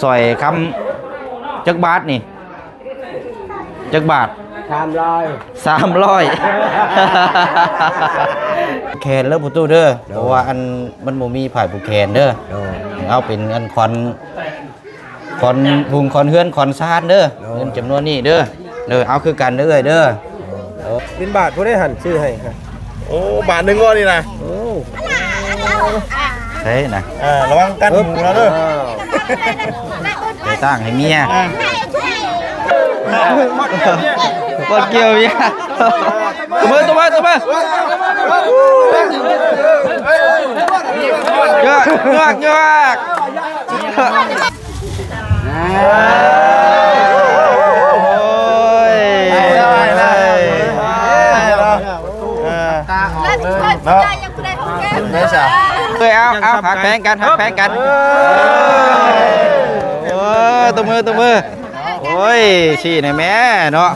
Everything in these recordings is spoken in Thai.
ซอยคำจักบาทนี่จักบาท300แขนแล้วประตูเด้อเพราะว่าอันมันบ่มีผายผูกแขนเด้อเอาเป็นอันคอนพุงคอนเฮือนคอนซานเด้อเงินจำนวนนี้เด้อเอาคือกันเด้อเด้อเป็นบาทผู้ได้หันชื่อให้ครับโอ้บาทหนึ่งก็นี่นะเฮ้ยนะระวังกันหูแล้วเด้อไปตั้งให้เมียกดเกี่ยวเมียตัวมือเยอะเอาหักแพงกันตัวมือโอ้ยชี้หน่อยแม่เนาะ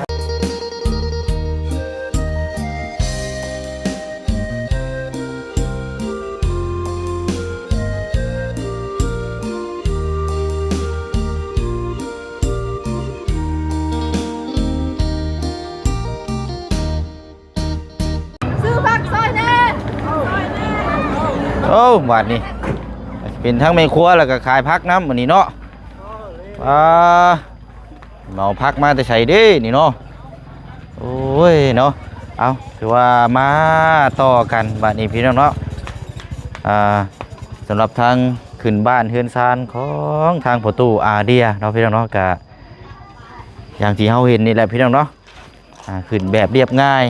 โอ้บาทนี่เป็นทั้งแม่ครัวแล้วก็ขายพักน้ำวันนี้เนาะเมาพักมาแต่ใส่ดินี่เนาะโอ้ยเนาะเอาคือว่ามาต่อกันบาทนี้พี่น้องเนาะสำหรับทางขึ้นบ้านเฮือนซานของทางประตูอาเดียเนาะพี่น้องเนาะกะอย่างที่เราเห็นนี่แหละพี่น้องเนาะขึ้นแบบเรียบง่าย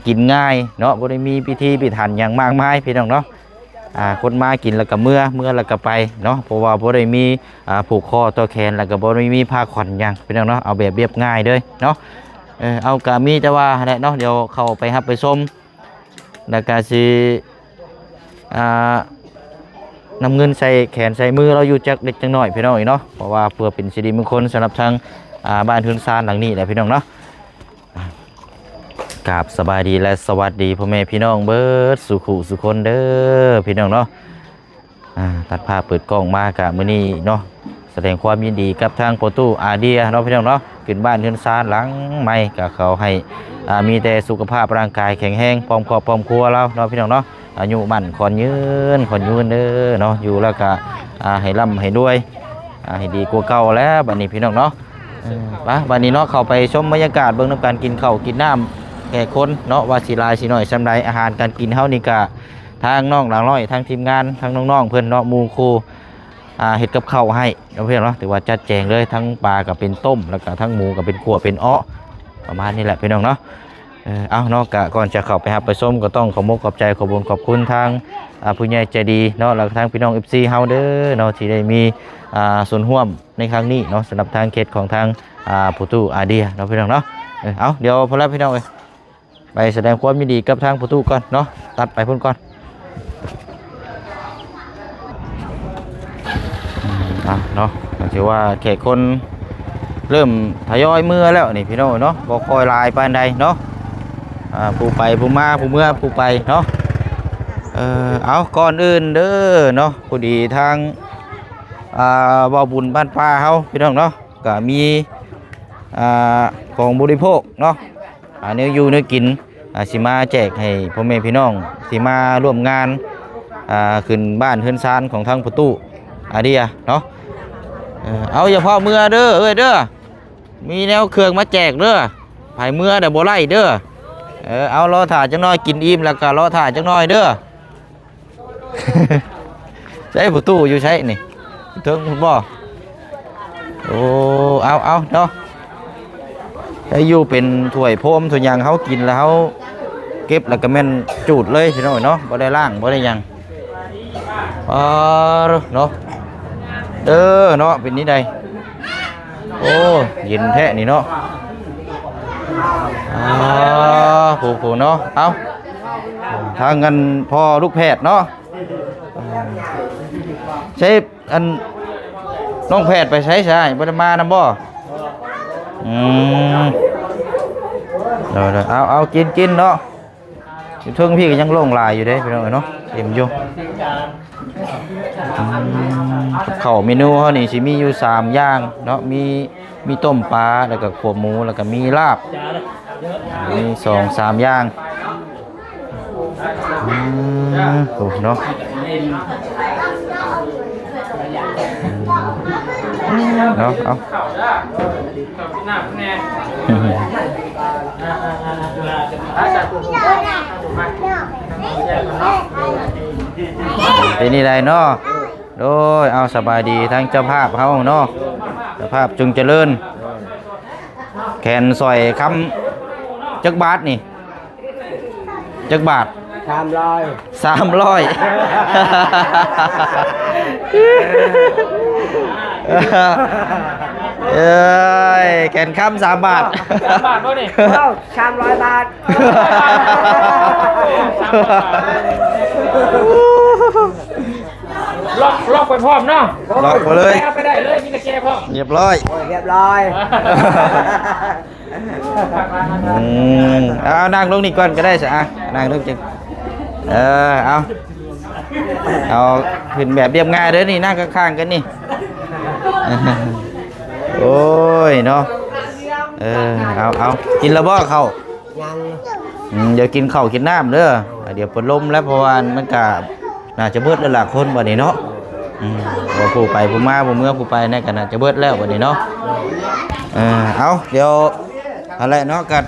กินง่ายเนาะบ่ได้มีพิธีพิถันอย่างมากมายพี่น้องเนาะคนมากินแล้วก็เมื่อแล้วก็ไปเนาะเพราะว่าบ่ได้มีผูกคอตัวแขนแล้วก็บ่ได้มีผ้าขวัญอย่างพี่น้องเนาะเอาแบบเรียบง่ายเลยเนาะเอากะมีแต่ว่าเนาะเดี๋ยวเข้าไปรับไปชมแล้วก็สินำเงินใส่แขนใส่มือเราอยู่จักเล็กจังน้อยพี่น้องเนาะเพราะว่าเพื่อเป็นสิริมงคลสำหรับทางบ้านเฮือนซานหลังนี้แหละพี่น้องเนาะกราบสบายดีและสวัสดีพ่อแม่พี่น้องเบิดสุขุสุคนเด้อพี่น้องเนาะตัดภาพเปิดกล้องมากะมื้อนี้เนาะแสดงความยินดีกับทางประตูอาเดียเนาะพี่น้องเนาะขึ้นบ้านเฮือนซานหลังใหม่ก็เขาให้มีแต่สุขภาพร่างกายแข็งแรงพร้อมครอบพร้อมครัวเราเนาะพี่น้องเนาะอายุมั่นขอนยืนเด้อเนาะอยู่แล้วก็ให้ร่ำให้ด้วยให้ดีกว่าเก่าแล้วบัดนี้พี่น้องเนาะบัดนี้เนาะเข้าไปชมบรรยากาศเบิ่งน้ำการกินข้าวกินน้ำแก่คนเนาะว่าสิลายสิหน่อยสำไรอาหารการกินเฮานี่กะทางน้องหลังร้อยทางทีมงานทางน้องๆเพื่อนเนาะหมู่ครูเฮ็ดกับข้าวให้เพื่อนเนาะถือว่าจัดแจงเลยทั้งปลากับเป็นต้มแล้วก็ทั้งหมูกับเป็นขั่วเป็นอ้อประมาณนี้แหละพี่น้องเนาะเอาเนาะกะก่อนจะเข้าไปหาไปส้มก็ต้องขอบคุณใจขอบคุณทางผู้ใหญ่ใจดีเนาะแล้วทางพี่น้อง FC เฮาเด้อเนาะที่ได้มีส่วนร่วมในครั้งนี้เนาะสำหรับทางเขตของทางประตูอาเดียเนาะพี่น้องเนาะเอาเดี๋ยวพอแล้วพี่น้องเอ้ยไปแสดงความยินดีกับทางประตูก่อนเนาะตัดไปพุ่นก่อนเนาะถือว่าแขกคนเริ่มทยอยเมื่อแล้วนี่พี่น้องเนาะบ่คอยลายปานใดเนาะผู้ไปผู้มาผู้เมื่อผู้ไปเนาะเอาก่อนอื่นเด้อเนาะพอดีทางบ่อบุญบ้านป่าเฮาพี่น้องเนาะก็มีของบริโภคเนาะเนื้ออยู่เนื้อกินสิมาแจกให้พ่อแม่พี่น้องสิมาร่วมงานขึ้นบ้านเฮือนซานของทางประตูอาเดียเนาะเอาอย่าพอเมื่อเด้อเด้อมีแนวเครื่องมาแจกเด้อภายเมื่อเดี๋ยวบ่ไล่เด้อเอารอถ่าจังน้อยกินอิ่มแล้วก็รอถ่าจังน้อยเด้อ ใช้ประตูอยู่ใช้นี่เถิงคุณบ่โอ้เอาเนาะให้อยู่เป็นถ้วยโพมถ้วยยางเขากินแล้วเขาเก็บแล้วก็แม่นจูดเลยพี่น้องเนาะบ่ได้ล่างบ่ได้ยังเนาะเนาะเป็นนี้ใดโอ้เย็นแท้นี่เนาะผู้เนาะเอาทางเงินพอลูกแพทย์เนาะใช้อันน้องแพทย์ไปใช้บ่ได้มานำบ่เอากินเนาะอยู่เทิงพี่ก็ยังโล่งลายอยู่เด้พี่น้องเนาะเต็มอยู่ ข้าวเมนูเฮานี่สิมีอยู่3อย่างเนาะมีต้มปลาแล้วก็ขัวหมูแล้วก็มีลาบมี2-3อย่างโอ้เนาะเนาะเอาเป็นนี่ได้เนาะโดยเอาสบายดีทั้งเจ้าภาพเฮาเนาะเจ้าภาพจุงเจริญแขนซอยคำจักบาทนี่จักบาท300เอ้ยแขนคำ3 บาท3 บาทบ่นี่300 บาทล็อกไปพร้อมเนาะ ล็อกไปเลย เอาไปได้เลยมีตะแกรงพร้อม เรียบร้อย เรียบร้อย เอานั่งลงนี่ก่อนก็ได้สิอ่ะนั่งลงจังเอาขึ้นแบบเรียบง่ายเด้อนี่นั่งข้างๆกันนี่โอ้ยเนาะเอากินแล้วบ่เข้าเดี๋ยวกินข้าวกินน้ำเด้อเดี๋ยวปวดลมแล้วเพราะว่ามันก็น่าจะเบิดแล้วล่ะคนบัดนี้เนาะว่าผู้ไปผู้มาผู้เมื่อผู้ไปนี่ก็น่าจะเบิดแล้วบัดนี้เนาะเอาเดี๋ยวอะไรเนาะกัน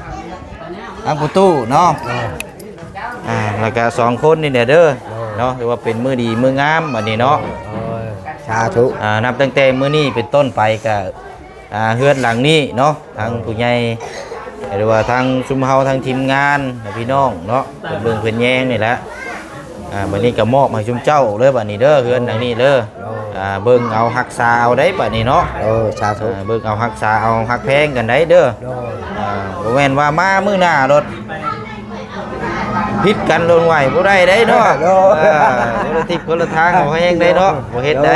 อังประตูเนาะแล้วก็2 คนนี่เด้อเนาะหรือว่าเป็นมือดีมืองามบัดนี้เนาะสาธุนับตั้งแต่มื้อนี้เป็นต้นไปก็เฮือนหลังนี้เนาะทางผู้ใหญ่หรือว่าทางชุมเฮาทางทีมงานพี่น้องเนาะเบิ่งเพิ่นแยงนี่แหละบัดนี้ก็มอบให้ชุมเจ้าเลยบัดนี้เด้อเฮือนหลังนี้เด้อเบิ่งเอารักษาเอาได้บัดนี้เนาะสาธุเบิ่งเอารักษาเอาฮักแพงกันได้เด้อบ่แม่นว่ามามื้อหน้ารถผิดกันลงไหวบ่ได้ได้เนาะคนละทิศคนละทางเอาให้เองได้เนาะบ่เฮ็ดได้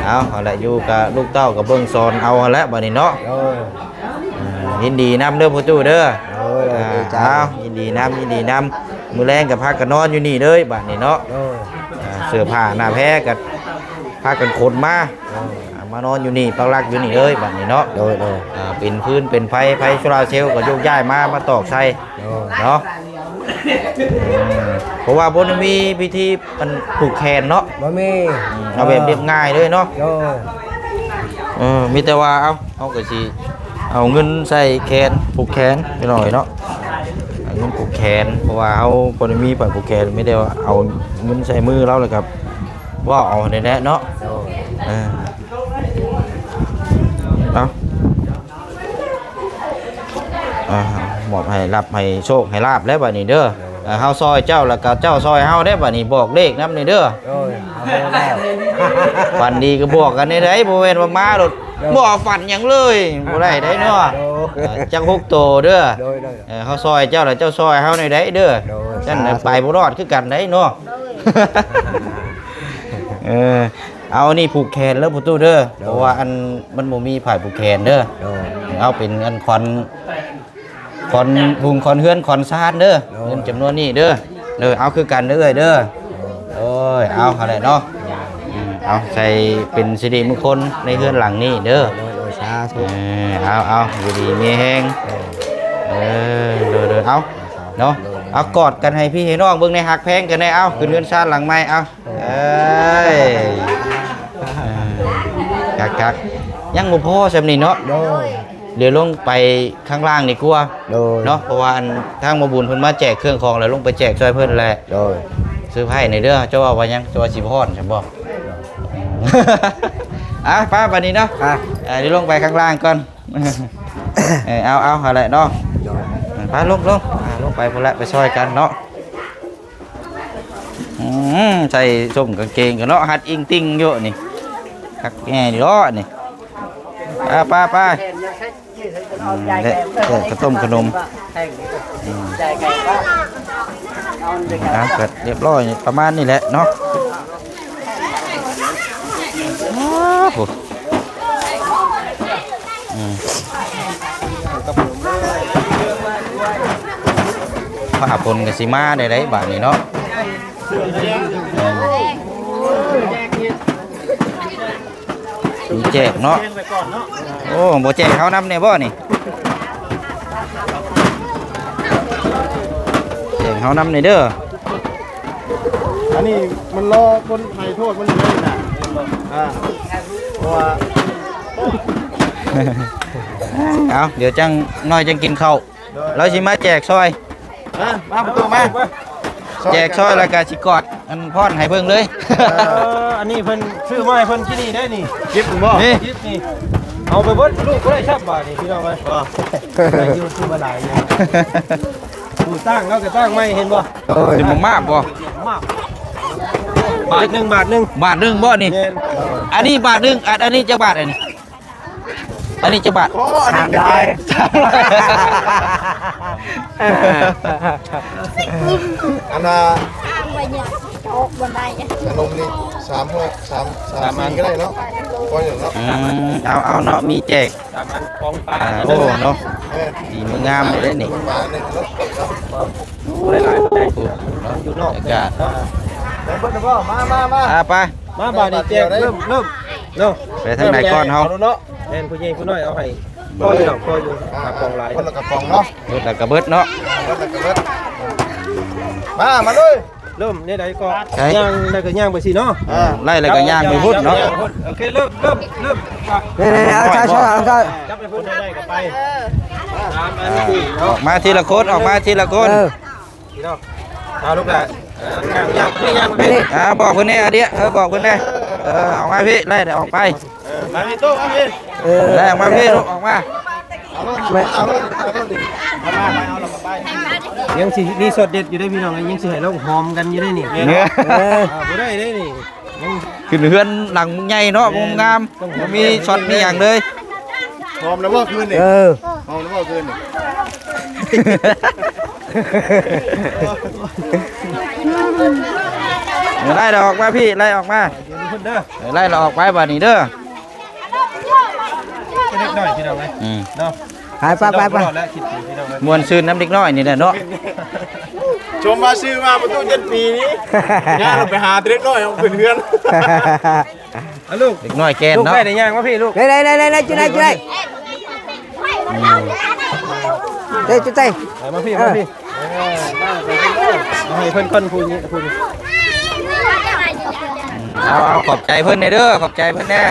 เอาละอยู่กับลูกเต้ากับเบิ่งสอนเอาหั่นแหละบัดนี้เนาะยินดีนำเด้อพ่อตู้เด้อยินดีนำมื้อแรงก็พากันนอนอยู่นี่เด้อบัดนี้เนาะเสื้อผ้าหน้าแพ้ก็พากันขนมามานอนอยู่นี่ปักหลักอยู่นี่เด้อบัดนี้เนาะเป็นพื้นเป็นไฟโซลาร์เซลล์ก็ยกย้ายมาตอกใส่เนาะเพราะว่าบ่มีพิธีมันผูกแขนเนาะบ่มีเอาแบบเรียบง่ายเลยเนาะมีแต่ว่าเอาก็สิเอาเงินใส่แขนผูกแขนไปหน่อยเนาะเงินผูกแขนเพราะว่าเอาบ่ได้มีผูกแขนไม่ได้ว่าเอาเงินใส่มือเราเลยครับว่าเอาได้แน่เนาะหมอบให้รับให้โชคให้ลาบแล้วบัดนี้เด้อเฮาซอยเจ้าแล้วก็เจ้าซอยเฮาได้บัดนี้บอกเลขนำนี่เด้อฝันดีก็บอกกันได้บ่แม่นว่ามาโดดบ่ฝันหยังเลยบ่ได้ได้เนาะจัก6โตเด้อเฮาซอยเจ้าแล้วเจ้าซอยเฮาได้เด้อจังไปบ่รอดคือกันได้เนาะเอานี่ผูกแขนแล้วประตูเด้อเพราะว่าอันมันบ่มีผายผูกแขนเด้อเอาเป็นอันคอนบุงคอนเฮือนคอนซานเด้อเงินจำนวนนี้เด้อเอาคือกันเด้อโอ้ยเอาอะไรเนาะเอาใส่เป็นสิริมงคลในเฮือนหลังนี้เด้อสาธุเอาอยู่ดีมีแฮงเอาเนาะเอากอดกันให้พี่ให้น้องเบิ่งในหักแพงกันได้เอาขึ้นเฮือนซานหลังใหม่เอากักยังบ่พอซำนี่เนาะเดี๋ยวลงไปข้างล่างดีกว่าเนาะเพราะว่าทางมาบุญเพิ่นมาแจกเครื่องของแล้วลงไปแจกช่วยเพิ่นแหละซื้อไผ่ในเด้อเจ้าว่ายังเจ้าสิพรใช่บ่ป้าบัดนี้เนาะเดี๋ยวลงไปข้างล่างก่อนเอาอะไรเนาะป้าลงไปพุ่นละไปช่วยกันเนาะใส่ส้มกางเกงกันเนาะฮัดอิงติ้งอยู่นี่คักแง่ดิเนาะนี่ป้าข้าวต้มขนมเสร็จเรียบร้อยประมาณนี้แหละเนาะผ้าปนกับสีมาได้บาทนี้เนาะ มีแจกเนาะโอ้บ่แจกเขานำเนี่ยบ่นี่แจกเขานำเนี่ยเด้อ อันนี้มันรอคนไทยโทษมันอยู่ได้น่ะเพราะว่า เอาเดี๋ยวจังน้อยจังกินข้าวเราสิมาแจกซอย มาประตูมา แจกซอยแล้วก็สิกอดอันพรให้เบิ่งเลย อันนี้เพิ่นซื้อมาให้เพิ่นที่นี่ได้นี่ จิบบ่ นี่ ยิบนี่เอาไปเบิดลูกก็ได้ชับบาทนี่พี่น้องไหมได้อยู่ซื้อมาหลายอย่างดูตั้งเขาก็ตั้งไม่เห็นบ่ สิบ่มากบ่ มากบาทหนึ่งบาทหนึ่ง บาทหนึงบ่นี่ เงิน อันนี้บาทหนึงอันนี้จักบาทอันนี้อันนี้จักบาท โอ้อันนี้ได้ อันน่ะ ไปเนี่ยโจกบนได ขนมนี่3อันก็ได้เนาะพออย่างเนาะ เอาเนาะมีแจก สามอันของปลา โอ้เนาะ เออ สีมืองามเลยนี่ บาทนึงเนาะ หลายๆได้ อยู่นอกอากาศ ได้เบิดแล้วบ่มา ไป มาบาทนี่แจกเริ่มเนาะ ไปทางไหนก่อนเฮา เนาะแม่นผู้ใหญ่ผู้น้อยเอาให้พ่ออยู่ดอกพ่ออยู่หากองหลาย คนละกระป๋องเนาะ เบิดแล้วก็เบิดเนาะ คนละกระเบิดมาเลย เริ่มเนี่ยได้ก็ย่างได้ก็ย่างไปสิเนาะ ไล่แล้วก็ย่างไปพุ่นเนาะ โอเคเริ่มนี่เอาชาชาเอาชา จับไปพุ่นได้ก็ไปตามอัน อ นี้ อกมาทีละคนออกมาทีละคน พี่น้องเอาลูกหลานย่างไป บอกเพิ่นแน่เดี๋ยวบอกเพิ่นแน่ออกมาพี่ไล่ออกไป มาพี่ตู้มาพี่ ไล่ออกมาพี่ลูกออกมา ยังสิมีสดเด็ดอยู่ได้พี่น้องยังสิให้เราหอมกันอยู่ได้นี่ เนื้อ บ่ได้ได้นี่ยัง ขึ้นเฮือนหลังใหญ่เนาะมุมงามบ่มีช็อตมีอย่างเลย หอมแล้วบ่คืนนี่หอมแล้วบ่คืนนี่ ไล่เราออกมาพี่ไล่ออกมา เดี๋ยวนี้เพิ่นเด้อ ไล่เราออกไปบัดนี้เด้อ เล็กน้อยพี่น้องเนาะ ไป แล้วคิดถึงพี่น้อง มวนซื่นน้ำเด็กน้อยนี่แหละเนาะ ชมมาซื้อมาประตู7 ปีนี้ย่าเราไปหาเด็กน้อยเอาขึ้นเฮือน ลูก เด็กน้อยแกน ลูก เนาะ ได้ย่างมาพี่ลูก đây đây đây đây đây chỗ này đây đây chỗ tay มาพี่มาพี่ให้เพิ่นคนพูดนี้พูดนี้ เอาขอบใจเพิ่นเด้อขอบใจเพิ่นแน่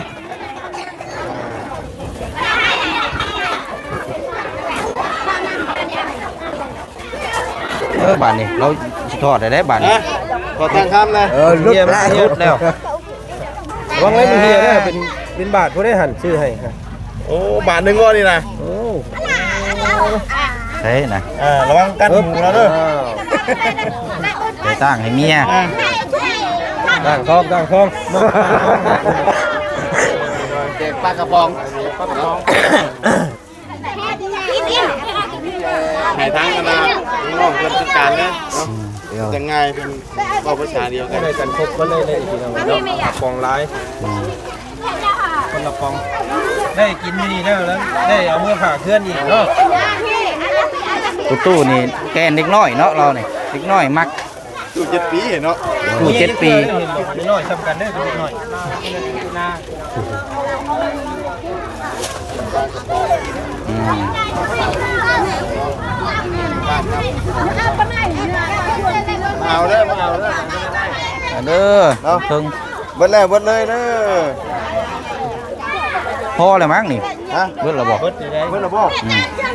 บ้านนี้เราสิทอดได้บ้านนี้ ขอตั้งคำนะ lúc เยี่ยม lại สุดแล้ว วางไว้มันเฮียได้เป็นบาทผู้ได้หันชื่อให้ครับ โอ้บาทหนึ่งก็นี่นะ โอ้ เฮ้ยนะ ระวังกันหูแล้วเด้อ ไปตั้งให้เมีย ด่างทองด่างทอง แจกปลากระป๋องให้ทั้งกันนะน้องเพิ่นจัดการนะจะง่ายเป็นภาษาเดียวกัน ได้กันครบก็เลยได้อีกทีนึงปองร้ายคนละปองได้กินนี่แล้วได้เอาเมื่อผ่าเคลื่อนอีกเนาะ ตู้นี่แกนเด็กน้อยเนาะเราเนี่ยเด็กน้อยมัก ตู้7 ปีเนาะ ตู้7 ปี น้อยทำกันได้ก็น้อย เอาเด้อมาเอาเด้อ เด้อถึง เบิดแล้วเบิดเลยเด้อ พอแล้วมั้งนี่ ฮะ เบิดแล้วบ่ เบิดได้ เบิดแล้วบ่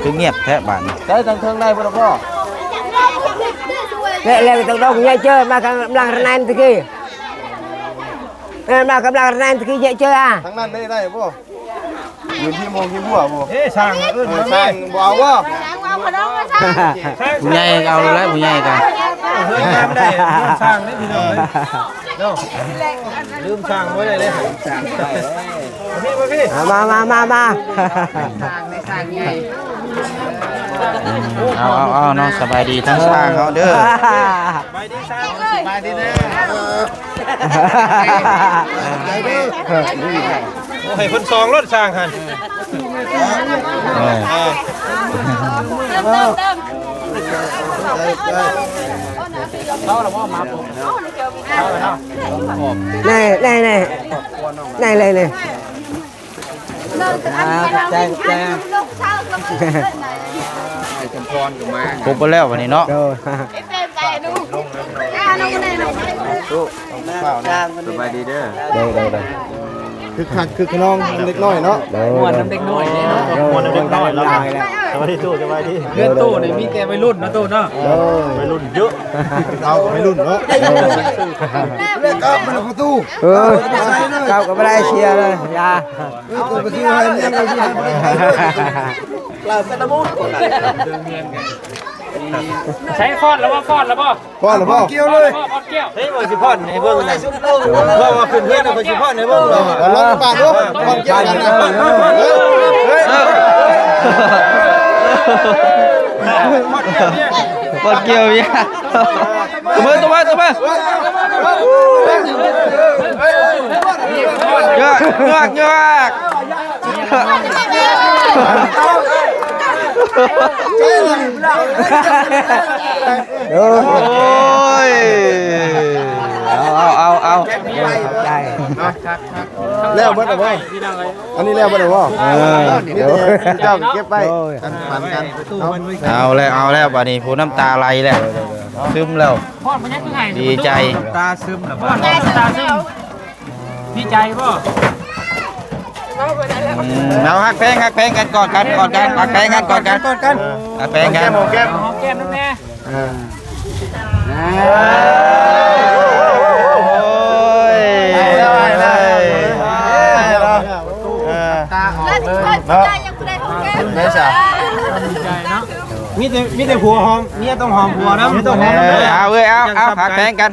คือเงียบแท้บ้านนี่ ได้ทางเทิงได้บ่ล่ะพ่อ đây là tao đâu nghe chơi mà cầm lăng nan thế kia mà cầm lăng nan thế kia dạy chơi à ทางนั้นได้บ่ยืนที่มองที่หัวบ่ เอ๊ะช่างเอิ้น ส มา ร้า แม่ งบ่เอาบ่ ผู้ใหญ่เอาแล้วผู้ใหญ่กัน เฮ้ยน้ำได้ช่างได้พี่น้องเลยเนาะลืมช่างไว้เลยเลยพี่มาพี่ mà เอาเนาะสบายดีทั้งสร้างเขาเด้อ ไปดีช่าง มาดีเด้อ โอ้ให้เพิ่นซองรถช่างหัน ได้ này này này này này này ครบไปแล้ววันนี้เนาะ rồi สบายดีเด้อ đây đây đây คือคักคือขนองมันเล็กน้อยเนาะ ม่วนน้ำเด็กน้อยเนี่ยเนาะม่วนน้ำเด็กน้อยลายแล้ว สวัสดีตู้สบายดี เพื่อนตู้นี่มีแต่วัยรุ่นนะตู้เนาะ วัยรุ่นเยอะเอาก็ไม่รุ่นเนาะเล่นกับมันประตู cao có đây chia rồi ya ตัวก็คือให้เนี่ยก็คือให้เราเป็นตะมุน ใช้ฟอดแล้วว่าฟอดแล้วป่ะ พ่อหรือพ่อเกี่ยวเลย ฟอดเกี่ยว เฮ้ยบ่สิพ่อนให้เบิ่งนะเพราะว่าขึ้นเฮือนน่ะบ่สิพ่อนให้เบิ่งเลย ลองปากดูพ่อเกี่ยวกันนะเฮ้ย บอลเกี่ยวเนี่ยตัวมือเยอะโอ้ยเอา đây แล้วบ่ได้บ่อันนี้แล้วบ่ได้บ่เดี๋ยวเจ้าเก็บไปกันปันกัน เอาแล้วบัดนี้ผู้น้ำตาไหลแล้วซึมแล้ว ฟอดมันยังคือไง ดีใจ ตาซึมแล้ว ฟอดตาซึมดีใจป่ะ เอาฮักแพงกันกอดกันฮักแพงกันกอดกันฮักแพงกัน หอมแก้มนั่นแน่ โอ้ย ตาหอมเลยเนาะไม่ใช่ ดีใจเนาะ มีแต่ผัวหอมเมียต้องหอมผัวนะไม่ต้องหอม เอาฮักแพงกัน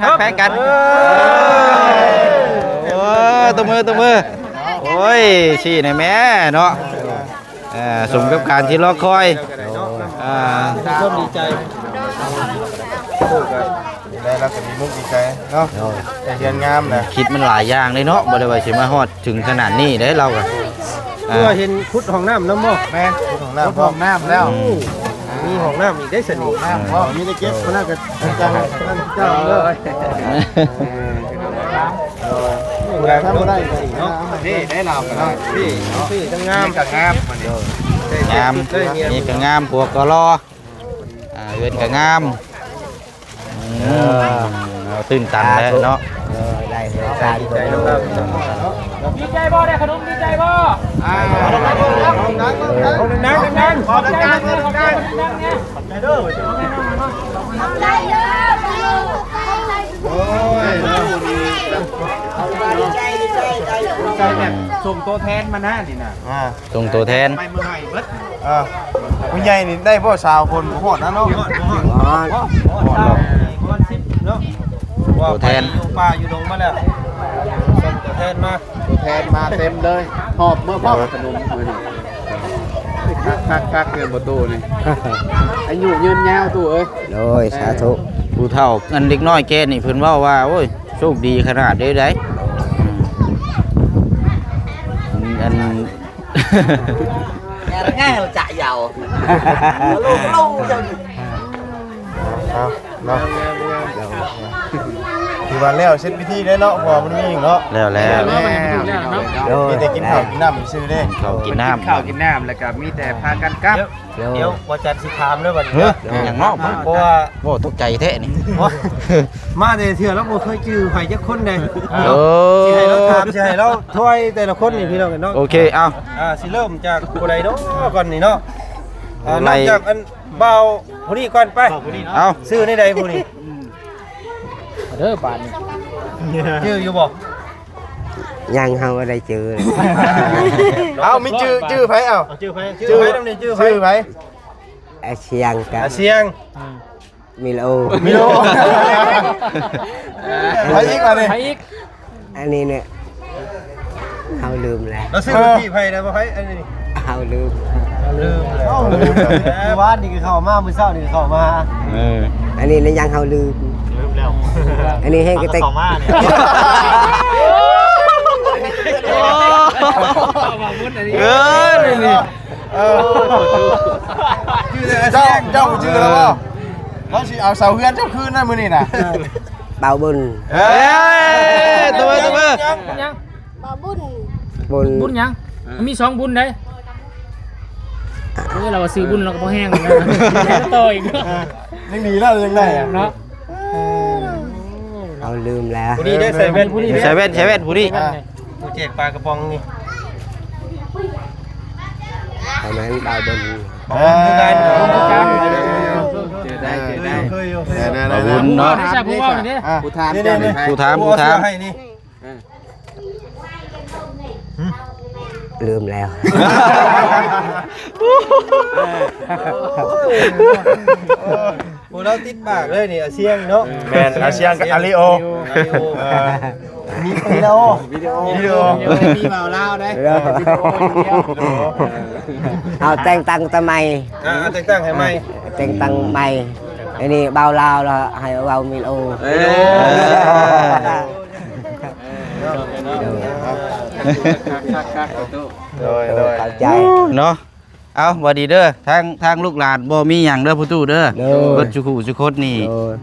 ตัวมือโอ้ยชี้หน่อยแม่เนาะสมกับการที่รอคอย คนดีใจ ได้แล้วก็มีมุกดีใจเนาะแต่เรียนงามนะ คิดมันหลายอย่างเลยเนาะบ่ได้ว่าสิมาฮอดถึงขนาดนี้ได้เราก็ เพื่อเห็นพุทธห้องน้ำน้ำบ่ แม่ของน้ำของน้ำแล้ว มีห้องน้ำอีกได้สนิท น้ำพ่อมีได้เก็บคนน่าจะจังนั่นเจ้าเลย เวลาทำก็ได้เนาะนี่ได้เรากันแล้วพี่ทั้งงามกับงามมันเดียว งามนี่ก็งามพวกก็รอเอื้อนก็งามตื่นตันแล้วเนาะ đây xa đi ใจน้องครับ ดีใจป่ะได้ขนมดีใจป่ะ นั่งนั่ง ขอบใจขอบใจเนี่ย โอ้ย ใจแบบส่งตัวแทนมาหน้านี่นะ ส่งตัวแทน ไปเมื่อไหร่เบิด ผู้ใหญ่นี่ได้พ่อสาวคนหอดนะเนาะ วันสิบเนาะว่าไปอยู่ป่าอยู่ดงมาแล้วส่งตัวแทนมา ตัวแทนมาเต็มเลยหอบเมื่อพ่อขนมมือนี่คักเกินประตูนี่อายุยืนยาวตู้เอ้ย rồi xả thụ ผู้เฒ่าอันเด็กน้อยแกนี่เพิ่นเว้าว่าโอ้ยโชคดีขนาดได้ได้อัน nghe là chạy dầu เอาเนาะที่วันแล้วเสร็จพิธีได้เนาะพอมันมีอีกเนาะ แล้ว มีแต่กินข้าวกินน้ำซื้อได้ เขากินน้ำ ข้าวกินน้ำแล้วก็มีแต่พากันกลับ เดี๋ยวว่าจันสิถามเลยวัน เฮ้ นี้ ยอย่างนอก เพราะว่า โอ้ตกใจแท้นี่ มาแต่เถื่อแล้วบ่เคยจื้อไผจักคนใด โอ้ สิให้เราถามสิให้เราถ้วยแต่ละคนนี่พี่น้องกันเนาะ โอเคเอา สิเริ่มจากผู้ใดเนาะก่อนนี่เนาะ ไล่ เริ่มจากอันเบาผู้นี้ก่อนไป เอา ซื้อในใดผู้นี้ เด้อป่าน ชื่ออยู่บ่ nhăn không ở đây chưa เอามีชื่อไผเอา ชื่อไผชื่อไผนำนี่ชื่อไผ ชื่อไผ ASEAN อา cả เซียง Milo มิโลไผอีกอะไร ไปอีก anh đi nè hao lườm là เราซื้อที่ไผได้บ่ไผอันนี้ hao lườm ลืมแล้วว่านี่คือเข้ามามื้อเช้านี่เข้ามา anh đi nó nhăn hao lườm anh đi hay cái tay เออนี่ เจ้าชื่อแล้วบ่เขาสิเอาเสาเฮือนเจ้าคืนนั่นมื้อนี่น่ะ เบาบุญ เอ้ยตัวมือ บุญยัง บ่บุญ บุญ บุญยังมันมี2บุญได้เฮ้ยเราซื้อบุญเราก็พอแห้งนะต่ออีกเนาะ ยังหนีแล้วยังได้อะ เนาะ เราลืมแล้ว ผู้นี้ได้ใส่แว่นผู้นี้ ใช้เวทผู้นี้ ผู้แจกปลากระป๋องนี่ ทำไมเบาบุญ เจอได้เจอได้ เคยอยู่ ขอบคุณเนาะ ใช่ผู้ว่านี่ ผู้ถามเจ้าหน่อย ผู้ถาม ผู้ ผู้ถาม ให้นี่ ลืมแล้ว โอ้เราติดปากเลยนี่อาเซียงเนาะ แมนอาเซียนกับอาริโอ มีวิดีโอวิดีโอ มีเบาเล่าได้ เอาแต่งตังทำไม ตั้งให้ไหม แต่งตังใหม่ไอ้นี่เบาลาวแล้วให้เบามิโอ เข้าใจ เนาะเอาบ่ดีเด้อทางลูกหลานบ่มีหยังเด้อผู้ตู้เด้อเบิดสุขุสุคนนี่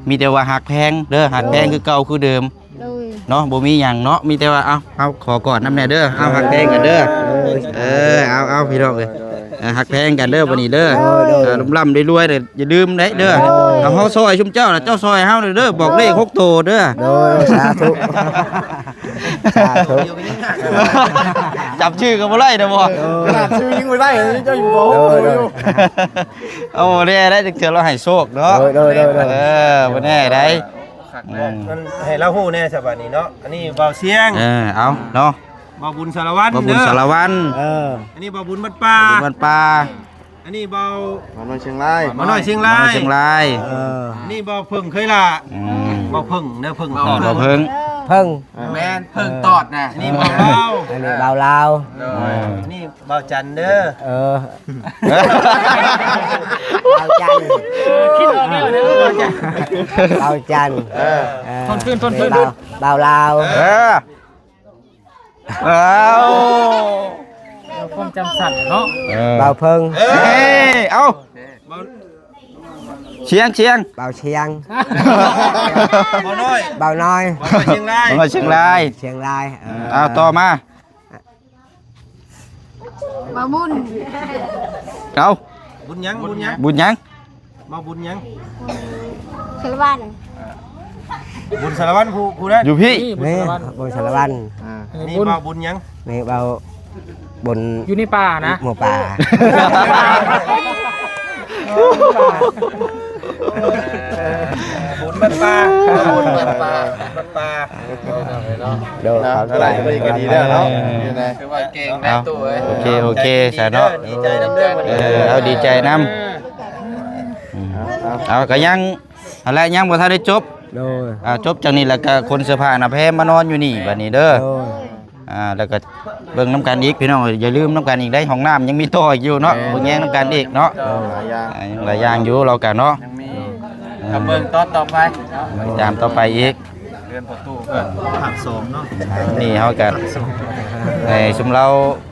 มีแต่ว่าหักแพงเด้อหักแพงคือเก่าคือเดิม โดย เนาะบ่มีหยังเนาะมีแต่ว่าเอาขอกอดน้ำแน่เด้อเอาหักแพงกันเด้อเอาพี่น้องเอ้ยหักแพงกันเด้อวันนี้เด้อร่ำรวยๆเด้ออย่าลืมเด้อเอาเฮาซอยชุมเจ้าน่ะเจ้าซอยเฮาเด้อบอกเลข6ตัวเด้อ โดยสาธุสาธุ จับชื่อก็บ่ได้เด้อบ่ ขนาดชื่อยิ่งไม่ได้เจ้าอยู่โบ เอาได้จักเทื่อเราให้โชคเนาะบ่แน่ได้ มันให้เราฮู้แน่ฉบับนี้เนาะอันนี้เบาเสียง เอาเนาะ เบาบุญสารวัตร บ่บุญสารวัตร อันนี้เบาบุญบัดป่า บ้านป่า อันนี้เบา มาหน่อยเชียงราย มาหน่อยเชียงราย เชียงราย นี่เบาเพิ่งเคยล่ะเบาเพิ่งเด้อเพิ่ง บ่เพิ่ง เพิ่ง แมนเพิ่งตอดนะ นี่เบาเบา อันนี้เบาลาว นี่เบาจันเด้อ เบาจัน คิดออกแล้วนะ เบาจัน ทนขึ้น เบาลาว เอา ความจำสั่นเนาะ เบาเพิ่ง เอา เบา เชียง เบาเชียง เบาน้อย เบาน้อย เบาเชียงราย มาเชียงราย เชียงราย เอาต่อมา บ่บุญ เอา บุญยังบุญยัง บุญยัง เบาบุญยัง สารวัตร บุญสารวัตรผู้นั้น อยู่พี่ นี่บุญสารวัตร นี่เบาบุญยัง นี่เบาบุญ อยู่ในป่านะ หมู่ป่า บุญบัดป่าบุญบัดป่าบัดป่า โดยเข้าใจ ก็ดีแล้วเนาะ คือว่าเก่งนะตัวเอ้ย โอเคสาเนาะ ดีใจน้ำเด้อวันนี้ เอาดีใจนำเอาก็ยังอะไรยังบ่ทันได้จบ โดย จบจากนี้แล้วก็คนเสื้อผ้าหน้าแพรมานอนอยู่นี่บัดนี้เด้อ โดย แล้วก็เบิ่งน้ำกันอีกพี่น้องอย่าลืมน้ำกันอีกได้ห้องน้ำยังมีต่ออีกอยู่เนาะเบิ่งแย่งน้ำกันอีกเนาะยังหลายอย่างอยู่เรากันเนาะ ยังมีกับเบิ่งตอนต่อไปเนาะ ตามต่อไปอีก เรือนประตูก็ ผักโสมเนาะ นี่เฮากันชุมเรา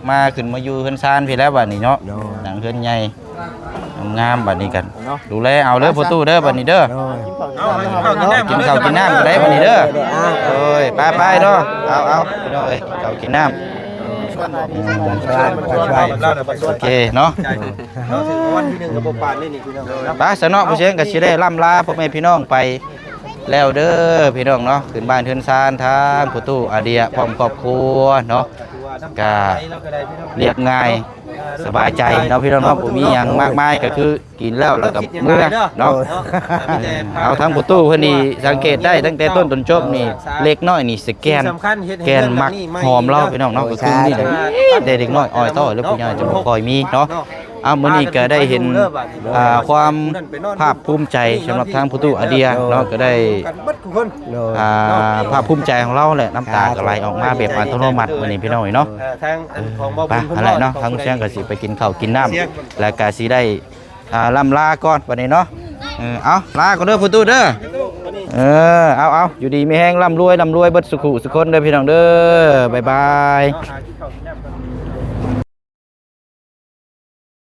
มาขึ้นมาอยู่เฮือนซานพี่แล้วบัดนี้เนาะหนังเฮือนใหญ่งามบัดนี้กันดูแลเอาเด้อประตูเด้อบัดนี้เด้อ เอาข้าวกินน้ำ กินข้าวกินน้ำก็ได้บัดนี้เด้อโอ้ยไปเนาะเอาพี่น้องเอ้ยข้าวกินน้ำโอเคเนาะ เราถึงวันที่1กับบ่ปานนี่นี่พี่น้อง ไปซะเนาะผู้เชี่ยงก็สิได้ล่ำลาพ่อแม่พี่น้องไปแล้วเด้อพี่น้องเนาะขึ้นบ้านเทือนซานทางประตูอาเดียพร้อมครอบครัวเนาะก็เรียบง่ายสบายใจเนาะพี่น้องเนาะบ่มีหยังมากมายก็คือกินแล้วก็เมื่อเนาะเอาทั้งประตูเพิ่นนี่สังเกตได้ตั้งแต่ต้นจนจบนี่เล็กน้อยนี่สแกนมักหอมเราพี่น้องเนาะก็คือนี่เด็กน้อยอ้อยต้อหรือผู้ใหญ่จะบ่ค่อยมีเนาะเอามื้อนี้ก็ได้เห็นความภาคภูมิใจสำหรับทางประตูอาเดียเนาะก็ได้ โดย ภาคภูมิใจของเราแหละน้ำตาก็ไหลออกมาแบบอัตโนมัติมื้อนี้พี่น้องเนาะ ทางของบ่ ไป บุญ อะไรเนาะทางเชียงก็สิไปกินข้าวกินน้ำแล้วก็สิได้ล่ำลาก่อนวันนี้เนาะเอาลาก่อนเด้อประตูเด้อเอาอยู่ดีมีแห้งร่ำรวยเบิดสุขุสุคนเด้อพี่น้องเด้อบ๊ายบาย หาที่เข้าที่น้ำ